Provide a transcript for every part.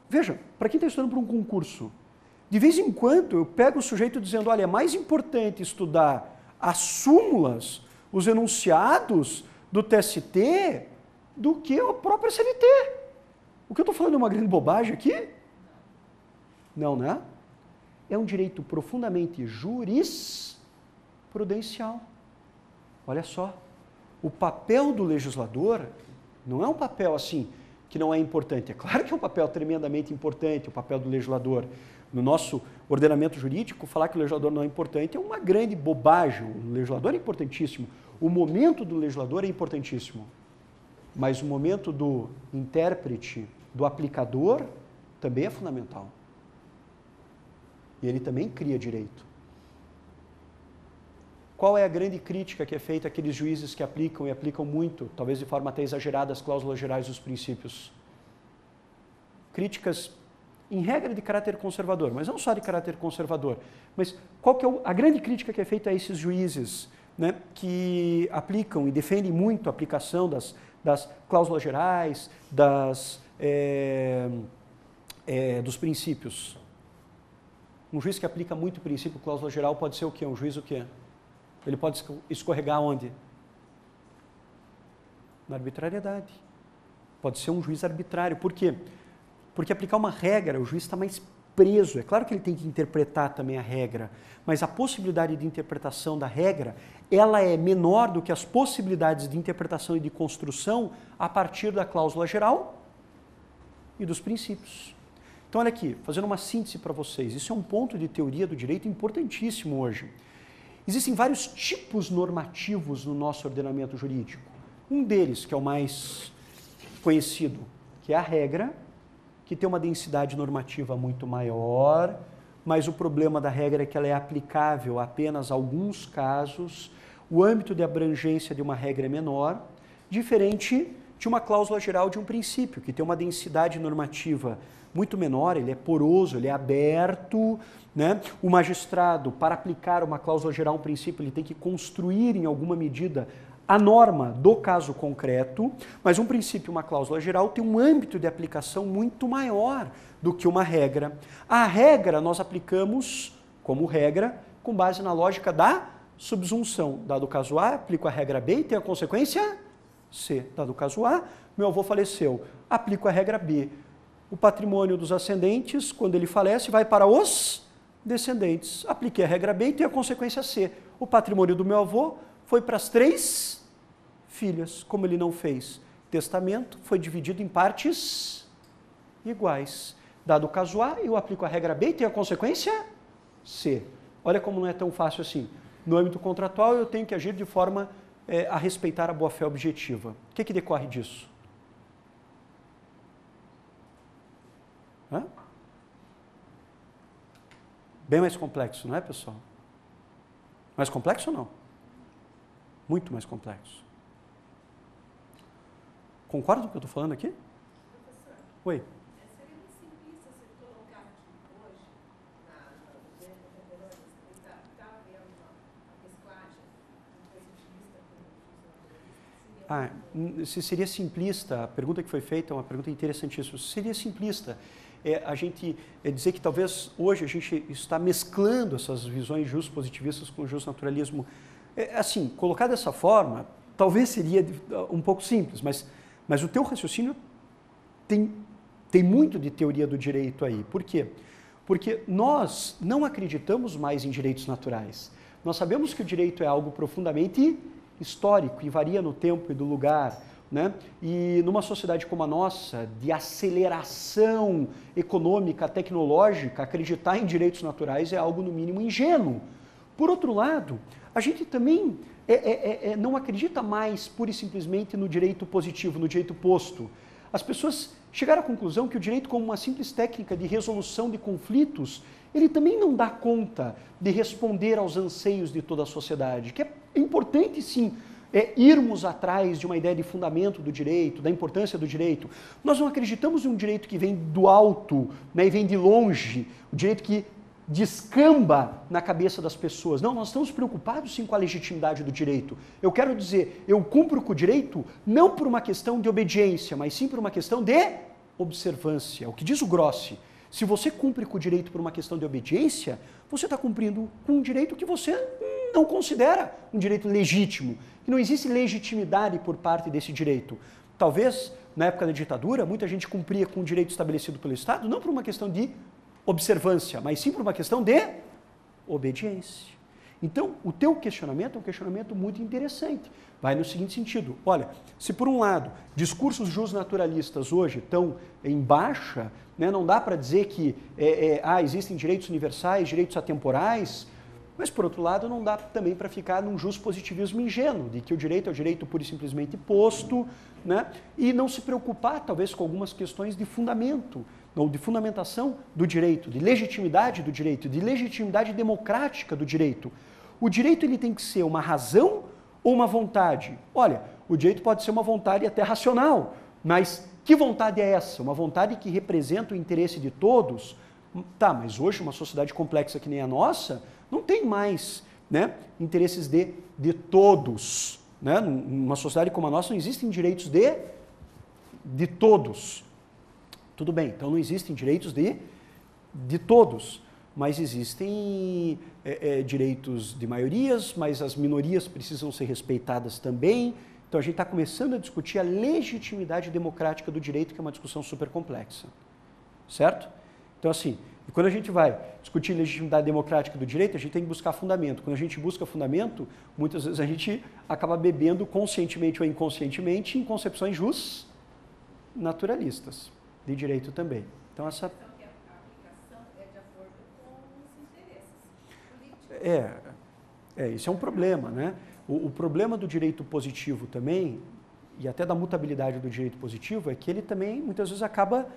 Veja, para quem está estudando para um concurso, de vez em quando eu pego o sujeito dizendo, olha, é mais importante estudar as súmulas, os enunciados do TST, do que a própria CLT. O que eu estou falando é uma grande bobagem aqui? Não, né? É um direito profundamente jurisprudencial. Olha só, o papel do legislador não é um papel assim que não é importante. É claro que é um papel tremendamente importante, o papel do legislador. No nosso ordenamento jurídico, falar que o legislador não é importante é uma grande bobagem. O legislador é importantíssimo. O momento do legislador é importantíssimo. Mas o momento do intérprete, do aplicador, também é fundamental. E ele também cria direito. Qual é a grande crítica que é feita àqueles juízes que aplicam e aplicam muito, talvez de forma até exagerada, as cláusulas gerais dos princípios? Críticas, em regra, de caráter conservador, mas não só de caráter conservador. Mas qual que é a grande crítica que é feita a esses juízes, né, que aplicam e defendem muito a aplicação das cláusulas gerais, dos princípios? Um juiz que aplica muito o princípio cláusula geral pode ser o quê? Um juiz o quê? Ele pode escorregar onde? Na arbitrariedade. Pode ser um juiz arbitrário. Por quê? Porque aplicar uma regra, o juiz está mais preso. É claro que ele tem que interpretar também a regra, mas a possibilidade de interpretação da regra, ela é menor do que as possibilidades de interpretação e de construção a partir da cláusula geral e dos princípios. Então, olha aqui, fazendo uma síntese para vocês, isso é um ponto de teoria do direito importantíssimo hoje. Existem vários tipos normativos no nosso ordenamento jurídico. Um deles, que é o mais conhecido, que é a regra, que tem uma densidade normativa muito maior, mas o problema da regra é que ela é aplicável a apenas alguns casos, o âmbito de abrangência de uma regra é menor, diferente de uma cláusula geral de um princípio, que tem uma densidade normativa muito menor, ele é poroso, ele é aberto, né? O magistrado, para aplicar uma cláusula geral, um princípio, ele tem que construir em alguma medida a norma do caso concreto, mas um princípio, uma cláusula geral, tem um âmbito de aplicação muito maior do que uma regra. A regra nós aplicamos como regra com base na lógica da subsunção. Dado o caso A, aplico a regra B e tem a consequência C. Dado o caso A, meu avô faleceu, aplico a regra B. O patrimônio dos ascendentes, quando ele falece, vai para os descendentes. Apliquei a regra B e tem a consequência C. O patrimônio do meu avô foi para as 3 filhas. Como ele não fez testamento, foi dividido em partes iguais. Dado o caso A, eu aplico a regra B e tem a consequência C. Olha como não é tão fácil assim. No âmbito contratual, eu tenho que agir de forma a respeitar a boa-fé objetiva. O que decorre disso? Hã? Bem mais complexo, não é, pessoal? Mais complexo ou não? Muito mais complexo. Concorda com o que eu estou falando aqui? Professor, Oi. seria muito simplista você colocar aqui hoje, no está havendo uma mesclagem do positivista com o naturalista? Se seria simplista, a pergunta que foi feita é uma pergunta interessantíssima. Se seria simplista a gente dizer que talvez hoje a gente está mesclando essas visões juspositivistas com o justnaturalismo. Assim, colocar dessa forma, talvez seria um pouco simples, mas o teu raciocínio tem muito de teoria do direito aí. Por quê? Porque nós não acreditamos mais em direitos naturais. Nós sabemos que o direito é algo profundamente histórico e varia no tempo e do lugar, né? E numa sociedade como a nossa, de aceleração econômica, tecnológica, acreditar em direitos naturais é algo no mínimo ingênuo. Por outro lado, a gente também não acredita mais pura e simplesmente no direito positivo, no direito posto. As pessoas chegaram à conclusão que o direito, como uma simples técnica de resolução de conflitos, ele também não dá conta de responder aos anseios de toda a sociedade, que é importante sim irmos atrás de uma ideia de fundamento do direito, da importância do direito. Nós não acreditamos em um direito que vem do alto, né, e vem de longe, o direito que descamba na cabeça das pessoas. Não, nós estamos preocupados sim com a legitimidade do direito. Eu quero dizer, eu cumpro com o direito não por uma questão de obediência, mas sim por uma questão de observância. O que diz o Grossi, se você cumpre com o direito por uma questão de obediência, você está cumprindo com um direito que você não considera um direito legítimo, que não existe legitimidade por parte desse direito. Talvez, na época da ditadura, muita gente cumpria com o direito estabelecido pelo Estado, não por uma questão de observância, mas sim por uma questão de obediência. Então, o teu questionamento é um questionamento muito interessante. Vai no seguinte sentido, olha, se por um lado, discursos justnaturalistas hoje estão em baixa, né, não dá para dizer que existem direitos universais, direitos atemporais, mas por outro lado não dá também para ficar num positivismo ingênuo, de que o direito é o direito pura e simplesmente posto, né, e não se preocupar talvez com algumas questões de fundamento, ou de fundamentação do direito, de legitimidade do direito, de legitimidade democrática do direito. O direito ele tem que ser uma razão ou uma vontade? Olha, o direito pode ser uma vontade até racional, mas que vontade é essa? Uma vontade que representa o interesse de todos? Tá, mas hoje uma sociedade complexa que nem a nossa não tem mais, né, interesses de todos. Né? Numa sociedade como a nossa não existem direitos de todos. Tudo bem, então não existem direitos de todos, mas existem direitos de maiorias, mas as minorias precisam ser respeitadas também. Então a gente está começando a discutir a legitimidade democrática do direito, que é uma discussão super complexa, certo? Então assim, quando a gente vai discutir legitimidade democrática do direito, a gente tem que buscar fundamento. Quando a gente busca fundamento, muitas vezes a gente acaba bebendo conscientemente ou inconscientemente em concepções justnaturalistas de direito também. Então essa... A aplicação é de acordo com os interesses políticos. Isso é um problema, né? O problema do direito positivo também, e até da mutabilidade do direito positivo, é que ele também, muitas vezes, acaba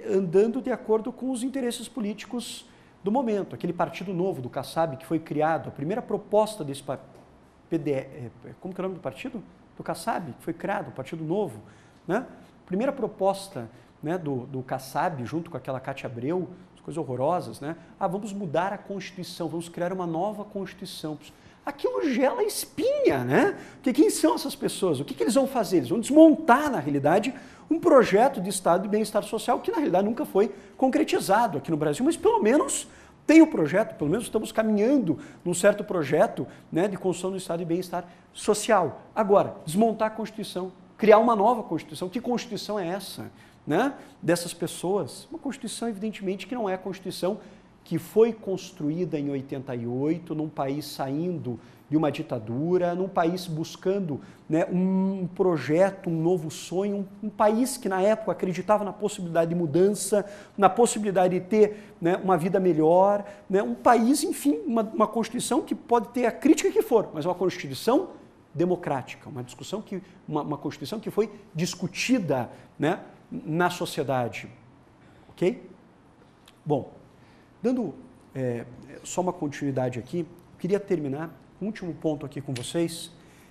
andando de acordo com os interesses políticos do momento. Aquele Partido Novo do Kassab que foi criado, a primeira proposta desse como que é o nome do partido? Do Kassab, que foi criado, o Partido Novo, né? Primeira proposta, né, do Kassab, junto com aquela Cátia Abreu, coisas horrorosas, né? Vamos mudar a Constituição, vamos criar uma nova Constituição. Aquilo gela a espinha, né? Porque quem são essas pessoas? O que eles vão fazer? Eles vão desmontar, na realidade, um projeto de Estado de bem-estar social que, na realidade, nunca foi concretizado aqui no Brasil, mas pelo menos tem o projeto, pelo menos estamos caminhando num certo projeto, né, de construção do Estado de bem-estar social. Agora, desmontar a Constituição, criar uma nova Constituição. Que Constituição é essa, né, dessas pessoas? Uma Constituição, evidentemente, que não é a Constituição que foi construída em 88, num país saindo de uma ditadura, num país buscando, né, um projeto, um novo sonho, um país que na época acreditava na possibilidade de mudança, na possibilidade de ter, né, uma vida melhor, né, um país, enfim, uma Constituição que pode ter a crítica que for, mas uma Constituição democrática, uma Constituição que foi discutida, né, na sociedade. Ok? Bom, dando só uma continuidade aqui, queria terminar um último ponto aqui com vocês.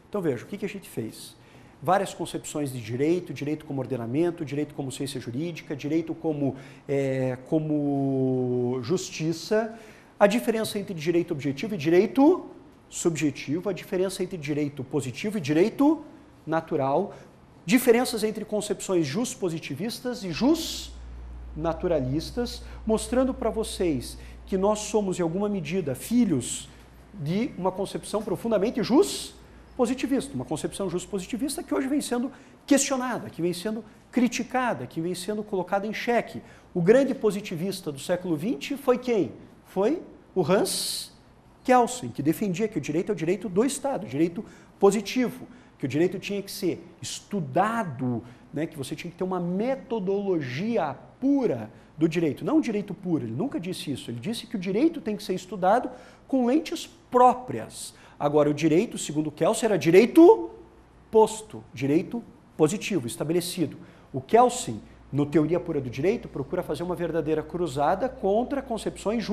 Então veja, o que a gente fez? Várias concepções de direito, direito como ordenamento, direito como ciência jurídica, direito como justiça, a diferença entre direito objetivo e direito subjetivo, a diferença entre direito positivo e direito natural, diferenças entre concepções positivistas e naturalistas, mostrando para vocês que nós somos, em alguma medida, filhos de uma concepção profundamente positivista, uma concepção positivista que hoje vem sendo questionada, que vem sendo criticada, que vem sendo colocada em xeque. O grande positivista do século XX foi quem? Foi o Hans Kelsen, que defendia que o direito é o direito do Estado, o direito positivo, que o direito tinha que ser estudado, né, que você tinha que ter uma metodologia pura do direito, não um direito puro, ele nunca disse isso, ele disse que o direito tem que ser estudado com lentes próprias. Agora, o direito, segundo Kelsen, era direito posto, direito positivo, estabelecido. O Kelsen, no Teoria Pura do Direito, procura fazer uma verdadeira cruzada contra concepções